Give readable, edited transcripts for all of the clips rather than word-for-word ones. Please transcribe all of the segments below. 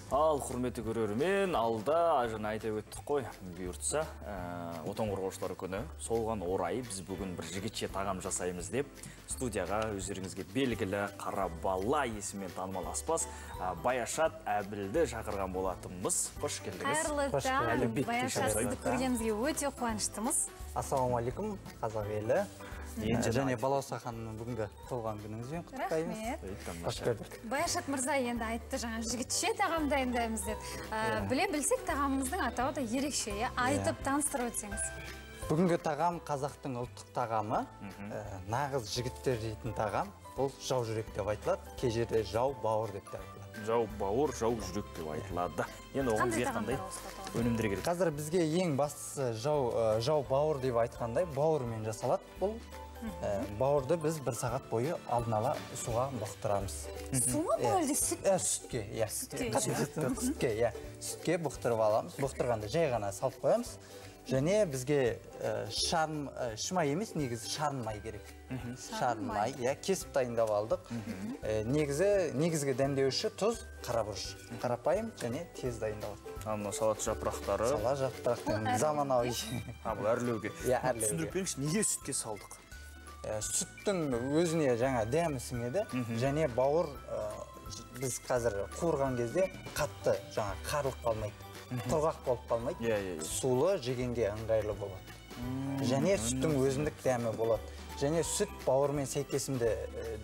Ал құрметті көрермен, алда жаңа айтып өттік қой, бұйыртса, отан қорғаушылар күні. Солған орай біз бүгін бір жігітше тағам жасаймыз деп, студияға өздеріңізге белгілі Қарабала есіммен танымал аспаз Баяшат Әбілді шақырған болатынбыз. Қош келдіңіз. Қайырлы таң. Баяшат, сізді көргенімізге өте қуаныштымыз. Ассалаумалейкум, қазақ елі. Және Балауса ханымның бүгінгі толған күніңізбен құттықтаймыз. Қош көрдік. Баяшат мырза енді айтты, жаңа жігітше тағам дайындаймыз деп. Біле білсек, тағамымыздың атауы да ерекше, айтып таныстырып өтсеңіз. Бүгінгі тағам қазақтың ұлттық тағамы, нағыз жігіттер жейтін тағам. Бұл жау жүрек деп айтылады, кей жерде жау бауыр деп айтылады. Жау бауыр, жау жүрек деп айтылады. Енді оған бізге қандай өнімдер керек? Қазір бізге ең бастысы жау бауыр деп айтқандай бауырмен жасалады. Бұл бауырды біз бір сағат бойы алдын ала суға бұқтырамыз. Су ма бұл әлде сүт? Сүтке, сүтке бұқтырып аламыз. Бұқтырғанда жай ғана салып қоямыз. Және бізге шымай емес, негізі шарын май керек. Шарын май, кесіп дайындап алдық. Негізгі дәмдеуші тұз, қарабұрыш. Қарапайым және тез дайындалады. Мына салат жапырақтары. Салат жапырақтары заманауи. Бұл әрлеуге. Түсіндіріп беріңізші, неге сүтке салдық? Сүттің өзіне жаңа дәмі сіңеді. Және бауыр біз қазір қуырған кезде қатты жаңа қарлық қалмайды. Құрғақ болып қалмайды, сулы жегенге ыңғайлы болады. Және сүттің өзіндік дәмі болады. Және сүт бауырмен сәйкесімді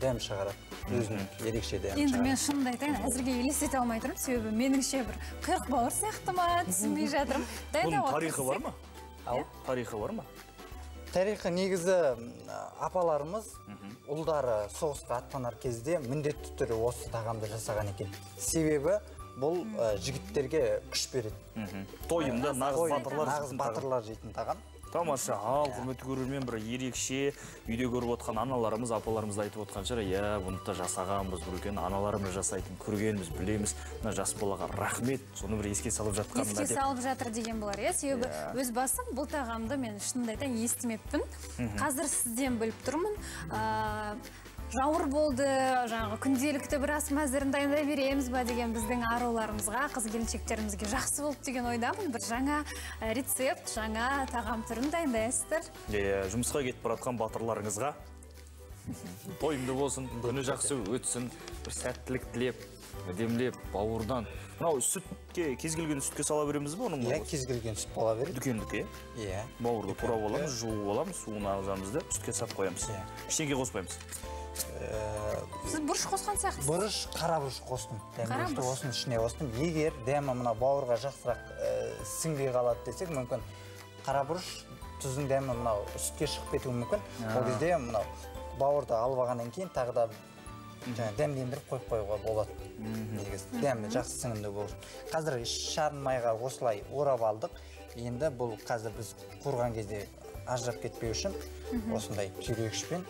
дәм шығарады. Өзінің ерекше дәмі шығарады. Енді мен шынымды айтайын, әзірге елестете алмай тұрмын, себебі меніңше бір қырық бауыр сияқты ма, түсінбей жатырмын. Бұның тарихы бар ма? Тарихы бар ма? Тарихы негізі апаларымыз ұлдары соғысқа аттанар кезде міндетті түрде осы тағамды жасаған екен. Себебі бұл жігіттерге күш береді. Тойымда нағыз батырлар жейтін тағам. Тамаша, ал құрметті көрермен бір ерекше үйде көріп отқан аналарымыз, апаларымыз айтып отқан шығар, бұны да жасағанбыз, бір үлкен аналарымыз жасайтын, көргенбіз, білеміз. Мына жас балаға рахмет, соны бір еске салып жатқанына деп. Еске салып жатыр деген болар, себебі өз басым бұл тағамды мен шынымды айтайын естімеппін. Қазір сізден біліп тұрмын. Жауыр болды, жаңағы күнделікті бір ас мәзірін дайындай береміз ба деген біздің аруларымызға, қыз келіншектерімізге жақсы болды деген ойдамын. Бір жаңа рецепт, жаңа тағам түрін дайындайсыздар. Жұмысқа кетіп баратқан батырларыңызға тойымды болсын, күні жақсы өтсін, бір сәттілік тілеп, демлеп, бауырдан. Мынау сүтке, кез келген сүтке сала береміз бе? Кез келген сүт бола береді. Дүкендікі? Бауырды турап аламыз, жуып аламыз, суын ағызамызды, сүтке сап қоямыз. Ештеңе қоспаймыз. Сіз бұрыш қосқан сияқтысыз? Бұрыш, қара бұрыш қостым. Дәмдеушті осының ішіне қостым. Егер дәмі мына бауырға жақсырақ сіңбей қалады десек, мүмкін қара бұрыш тұздың дәмі мынау сүтке шығып кетуі мүмкін. Ол кезде мынау бауырды алып алғаннан кейін тағы да дәмдендіріп қойып қоюға болады. Негізі дәмі жақсы сіңімді болсын. Қазір шарын майға осылай орап алдық. Енді бұл қазір біз қуырған кезде ажырап кетпеу үшін осындай түйрегішпен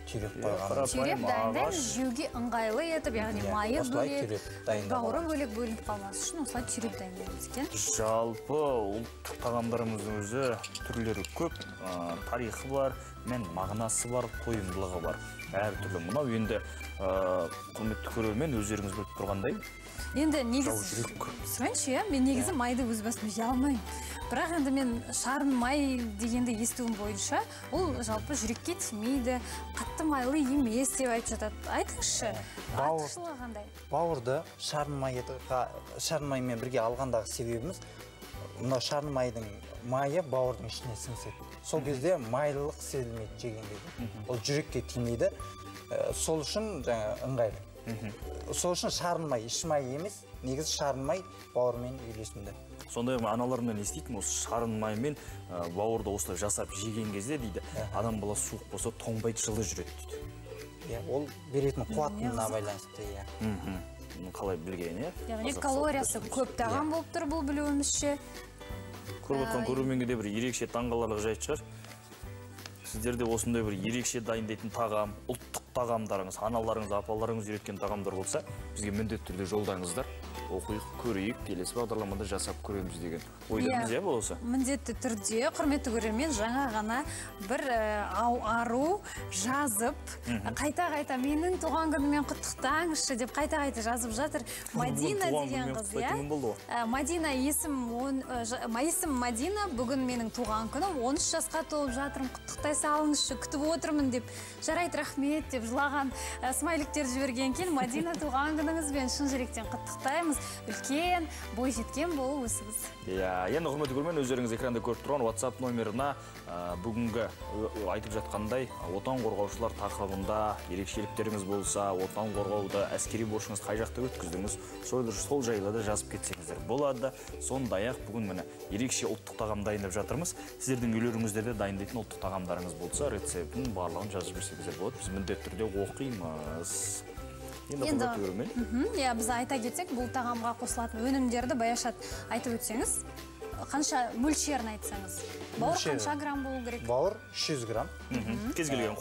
түйреп қойған. Түйреп дайындаймыз, жеуге ыңғайлы етіп, яғни майы бөлек, бауыры бөлек бөлініп қалмас үшін осылай түйреп дайындаймыз екен. Жалпы ұлттық тағамдарымыздың өзі түрлері көп, тарихы бар, мағынасы бар, тойымдылығы бар. Әртүрлі. Мынау енді құрметті көрермен өздеріңіз біліп тұрғандай. Енді негізі сұрайыншы, мен негізі майды өз басым жей алмаймын. Бірақ енді мен шарын май дегенде естуім бойынша, ол жалпы жүрекке тимейді, қатты майлы емес деп айтып жатады. Айтыңызшы, артықшылығы қандай? Бауырды шарын маймен бірге алғандағы себебіміз, мына шарын майдың майы бауырдың ішіне сіңседі. Сол кезде майлылық сезілмейді жегенде. Ол жүрекке тимейді. Сол үшін ыңғайлы. Сол үшін шарын май, іш май емес, негізі шарын май бауырмен үйлесімді. Сондай аналарымнан естейтін, осы шарын маймен бауырды осылай жасап жеген кезде дейді, адам бала суық болса тоңбайды, жылы жүреді дейді. Ол беретін қуатына байланысты. Қалай білген, яғни калориясы көп тағам болып тұр бұл білуімізше. Көріп отқан көрерменге де бір ерекше таңғаларлық жайт шығар. Сіздерде осындай бір ерекше дайындайтын тағам, ұлттық тағамдарыңыз, аналарыңыз, апаларыңыз үйреткен тағамдар болса, бізге міндетті түрде жолдаңыздар. оқиық, көрейік, келесі бағдарламада жасап көреміз деген ойдамыз, иә болса? Міндетті түрде, құрметті көрермен, жаңа ғана бір ару жазып, қайта-қайта менің туған күнімен құттықтаңызшы деп қайта-қайта жазып жатыр. Мадина деген қыз, иә? Мадина есім Мадина, бүгін менің туған күнім, 13 жасқа толып жатырмын, құттықтай салыңызшы, күтіп отырмын деп, жарайды рахмет деп жылаған смайликтер жіберген екен. Мадина, туған күніңізбен шын жүректен құттықтаймыз. Үлкен, бой жеткен болу өсіңіз. Енді құрметті көрермен, өздеріңіз экранда көріп тұрған WhatsApp номеріне бүгінгі айтып жатқандай отан қорғаушылар тақырыбында ерекшеліктеріңіз болса, отан қорғауда әскери борышыңыз қай жақта өткіздіңіз, сол жайлы да жазып кетсеңіздер болады. Сондай-ақ бүгін міне ерекше ұлттық тағам дайындап жатырмыз. Сіздердің үйлеріңіздерде дайындайтын ұлттық тағамдарыңыз болса, рецептін барлығын жазып берсеңіздер болады. Біз міндетті түрде оқимыз. Біз айта кетсек, бұл тағамға қосылатын өнімдерді баяшат айтып өтсеңіз, қанша мөлшерін айтсаңыз? Бауыр қанша грамм болу керек? Бауыр 300 грамм. Кез келген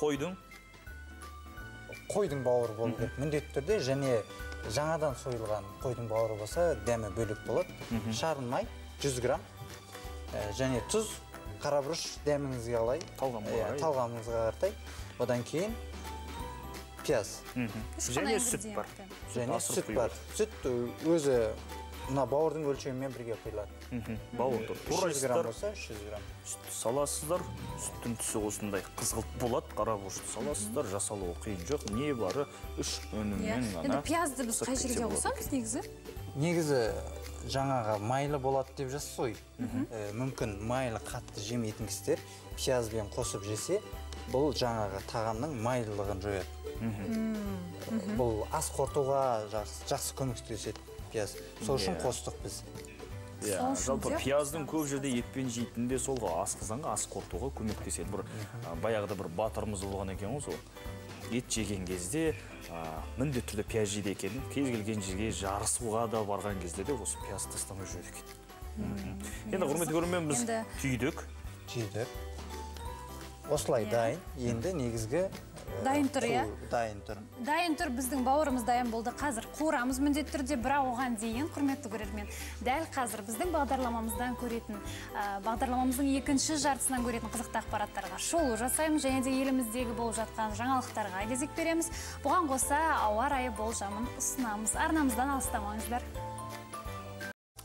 қойдың бауыры болу керек. Міндетті түрде, және жаңадан сойылған қойдың бауыры болса, дәмі бөлек болады. Шарын май 100 грамм. Және тұз, қарабұрыш дәміңізге қалай, талғамыңызға қаратай. Одан кейін пияз. Және сүт бар. Сүт өзі бауырдың өлшемімен бірге құйылады. Бауырды 300 грамм болса 300 грамм. Сүт саласыздар, сүттің түсі осындай қызғылт болады, қарабұрышты саласыздар, жасалуы қиын жоқ, не бары 3 өніммен ғана. Енді пиязды біз қай жерге қосамыз негізі? Негізі жаңаға майлы болады деп жазсыз ғой. Мүмкін майлы қатты жемейтін кісілер пиязбен қосып жесе, бұл жаңаға тағамның майлылығын жояды. Бұл ас қорытуға жақсы көмектеседі пияз. Сол үшін қостық біз. Жалпы пияздың көп жерде етпен жейтінде солға асқызанға ас қорытуға көмектеседі. Баяғыда бір батырымыз болған екен ғой сол. Ет жеген кезде міндетті түрде пияз жейді екен. Кез келген жерге жарысуға да барған кезде де осы пияз тастамай жүреді екен. Енді құрметті көрермен, біз түйдік. Осылай дайын. Енді негізгі дайын тұр, иә? Дайын тұр. Дайын тұр, біздің бауырымыз дайын болды. Қазір қуырамыз міндетті түрде, бірақ оған дейін, құрметті көрермен, дәл қазір біздің бағдарламамыздан көретін, бағдарламамыздың екінші жартысынан көретін қызықты ақпараттарға шолу жасаймыз, және де еліміздегі болып жатқан жаңалықтарға кезек береміз. Бұған қоса ауа райы болжамын ұсынамыз. Арнамыздан алыстамаңыздар.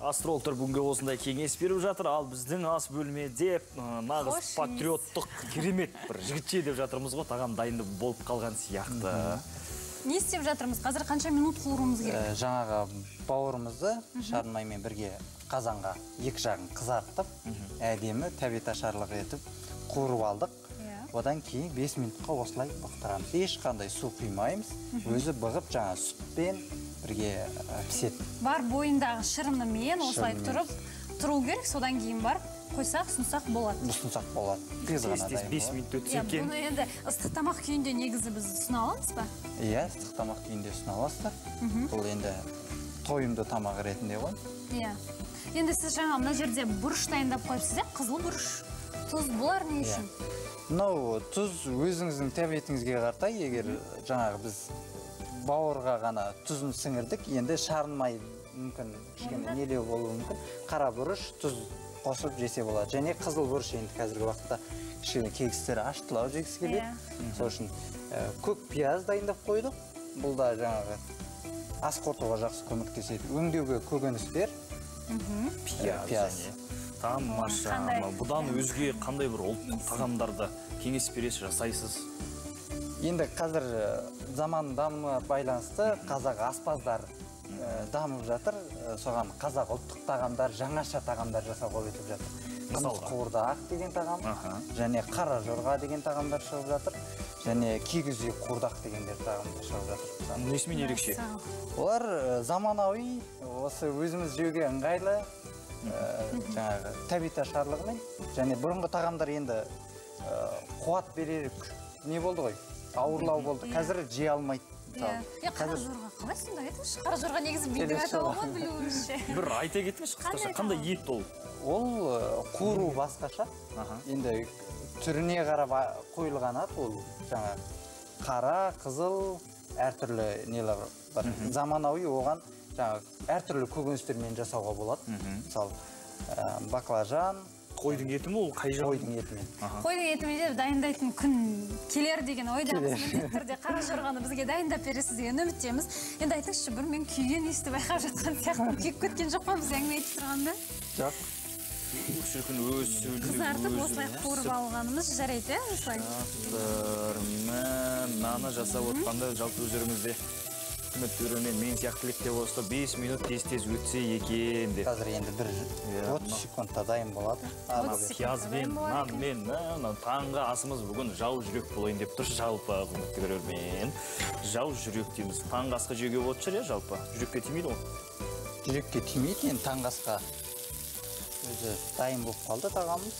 Астрологтар бүгінгі осындай кеңес беріп жатыр, ал біздің ас бөлмеде нағыз патриоттық керемет бір жігітше деп жатырмыз ғой, тағам дайынды болып қалған сияқты. Не істеп жатырмыз? Қазір қанша минут қуыруымыз керек? Жаңаға бауырымызды шарын маймен бірге қазанға екі жағын қызарттып, әдемі тәбеташарлық етіп қуырып алдық. Одан кейін 5 минутқа осылай бұқтырамыз. Ешқандай су құймаймыз. Өзі бұғып жаңа сүтпен бірге піседі. Бар бойындағы шырынымен осылай тұру керек, содан кейін бар қойсақ, ұсынсақ болады. Ұсынсақ болады. Тез ғана дайын болады. 5 минут өтсе екен. Бұны енді ыстық тамақ күйінде негізі біз ұсына аламыз ба? Иә, ыстық тамақ күйінде ұсына аласыздар. Бұл енді тойымды тамақ ретінде ғой. Иә. Енді сіз жаңа мына жерде бұрыш дайындап қойыпсыз, қызыл бұрыш. Тұз бұлар не үшін? Мынау тұз өзіңіздің тәбетіңізге қаратай, егер жаңағы біз бауырға ғана тұзын сіңірдік, енді шарын май мүмкін кішкене нелеу болуы мүмкін. Қара бұрыш, тұз қосып жесе болады. Және қызыл бұрыш енді қазіргі уақытта кішкене кегістері аштылау жегісі келеді. Сол үшін көк пияз дайындап қойдық. Бұл да жаңағы ас қорытуға жақсы көмектеседі. Өңдеуге көкөністер, пияз. Тамаша. Бұдан өзге қандай бір ұлттық тағамдарды кеңес бересіз, жасайсыз? Енді қазір заман дамуына байланысты қазақ аспаздар дамып жатыр. Соған қазақ ұлттық тағамдар, жаңаша тағамдар жасауға өтіп жатыр. Қымыз қуырдақ деген тағам, және қара жорға деген тағамдар шығып жатыр. Және кигіз үй қуырдақ дегендер тағамдар шығып жатыр. Несімен ерекше? Олар заманауи, осы өзіміз жеуге ыңғайлы, жаңағы тәбеташарлығымен, және бұрынғы тағамдар енді қуат берер не болды ғой, ауырлау болды. Қазір жей алмайды. Қара жорға қалай сонда айтыңызшы? Қара жорға негізі бүйтіп атауы ғой білуімізше. Бір айта кетіңізші қысқаша, қандай ет ол? Ол қуыру басқаша. Енді түріне қарап қойылған ат, ол жаңағы қара, қызыл, әртүрлі нелер бар. Заманауи оған әртүрлі көкөністермен жасауға болады. Мысалы, баклажан, Қойдың еті ме, ол қай жақ? қойдың етімен. Қойдың етімен де дайындайтын күн келер деген ойдамыз. Міндетті түрде қара жорғаны бізге дайындап бересіз деген үміттеміз. Енді айтыңызшы, бір мен күйген естіп байқап жатқан сияқты күйіп кеткен жоқ па біз әңгіме айтып тұрғанда? Жоқ. Шіркін өсіп, Қызартып осылай қуырып алғанымыз жарайды, осылай. Наны жасап отқанда жалпы өздеріңізде көрермен мен сияқты лектеп болса 5 минут тез өтсе екен деп. Қазір енді 30 секундта дайын болады. Пиязбен, нанмен, таңғы асымыз бүгін жау жүрек болайын деп тұр. Жалпы құрметті көрермен, жау жүрек дейміз. Таңғы асқа жеуге болады шығар, жалпы. Жүрекке тимейді ғой? Жүрекке тимейді, енді таңғы асқа өзі дайын болып қалды тағамыз.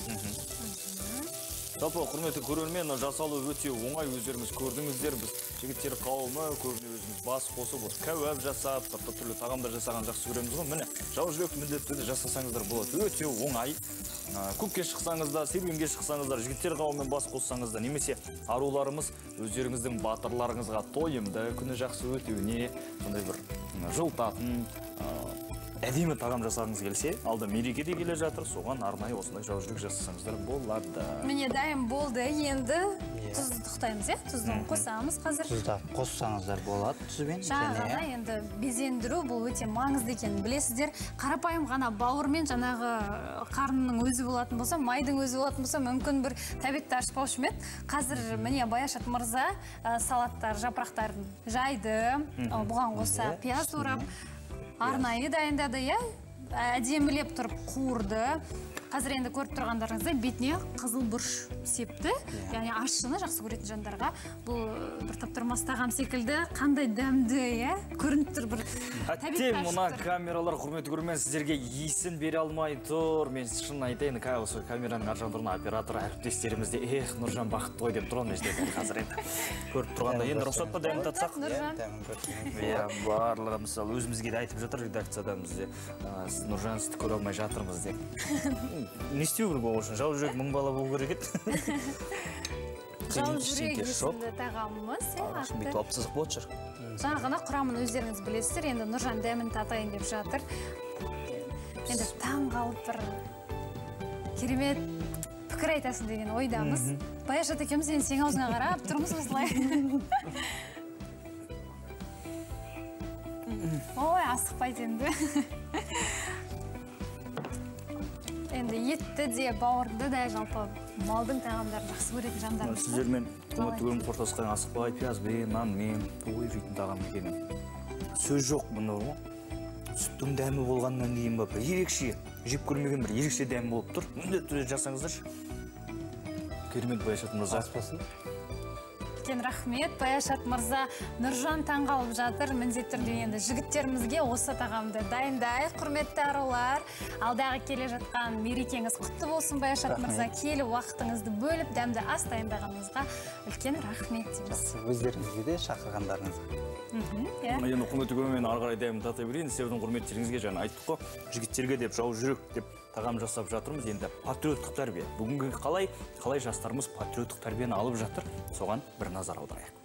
Жалпы құрметті көрермен, жасалу өте оңай, өздеріңіз көрдіңіздер. Біз жігіттер қауымы көбіне өзіміз бас қосып, кәуап жасап, түрлі тағамдар жасаған жақсы көреміз ғой. Міне, жау жүрек міндетті де жасасаңыздар болады. Өте оңай. Көкке шықсаңыздар, серуенге шықсаңыздар, жігіттер қауымымен бас қоссаңыздар, немесе аруларымыз өздеріңіздің батырларыңызға тойымды, күні жақсы өтуіне, сондай бір жылтатын, әдемі тағам жасағыңыз келсе, алда мереке де келе жатыр, соған арнайы осындай жау жүрек жасасаңыздар болады. Міне дайын болды, енді тұзды тоқтаймыз, тұздың қосамыз қазір. Тұзда қоссаңыздар болады тұзбен. Жаңа енді безендіру бұл өте маңызды екенін білесіздер. Қарапайым ғана бауырмен жаңағы қарынның өзі болатын болса, майдың өзі болатын болса, мүмкін бір тәбетті ашпаушы ма еді. Қазір міне Баяшат мырза салаттар, жапырақтарын жайды, бұған қоса пияз турап, арнайы дайындады, әдемілеп тұрып қуырды. Қазір енді көріп тұрғандарыңызда бетіне қызыл бұрыш септі. Яғни ащыны жақсы көретін жандарға бұл бір таптырмас тағам секілді қандай дәмді, көрініп тұр бір Әттен, мұна камералар құрметті көрермен сіздерге есін бере алмай тұр. Мен шын айтайын, осы камераның аржандырын оператор әріптестерімізде, Нұржан бақытты ғой деп тұрған қазір енді. Көріп тұрғанда енді рұқсат па дәмін татсақ? Барлығы мысалы өзімізге де айтып жатыр редакциядан бізде. Нұржан сізді көре алмай жатырмыз деп. Не істеу керек ол үшін? Жау жүрек мың бала болу керек еді. Жау жүрек есімді тағамымыз, Бүйтіп алып сызық болады шығар. Жаңағына құрамын өздеріңіз білесіздер, енді Нұржан дәмін татайын деп жатыр. Енді таң қалып бір керемет пікір айтасың деген ойдамыз. Баяшат екеуміз енді сен аузыңа қарап тұрмыз осылай. Ой, асықпайды енді. Енді етті де, бауырды да, жалпы малдың тағамдарын жақсы көретін жандарымыз. Сіздермен құрметті көрермен қортасқан асықпай, пиязбен, нанмен, ой жейтін тағам екенін. Сөз жоқ бұны ғой. Сүттің дәмі болғаннан кейін ба, бір ерекше, жеп көрмеген бір ерекше дәмі болып тұр. Міндетті түрде жасаңыздаршы. Керемет Баяшат мырза. Рахмет, Баяшат мырза. Нұржан таңғалып жатыр. Міндетті түрде енді жігіттерімізге осы тағамды дайындайық, құрметті арулар. Алдағы келе жатқан мерекеңіз құтты болсын, Баяшат мырза. Келіп уақытыңызды бөліп, дәмді ас дайындағаныңызға үлкен рахмет дейміз. Өздеріңізге де шақырғандарыңызға. Енді құрметті көрермен ары қарай дәмін тата берейін. Сіздердің құрметтеріңізге жаңа айттық қой, жігіттерге деп жау жүрек деп тағам жасап жатырмыз. Енді патриоттық тәрбие. Бүгінгі қалай жастарымыз патриоттық тәрбиені алып жатыр, соған бір назар аударайық.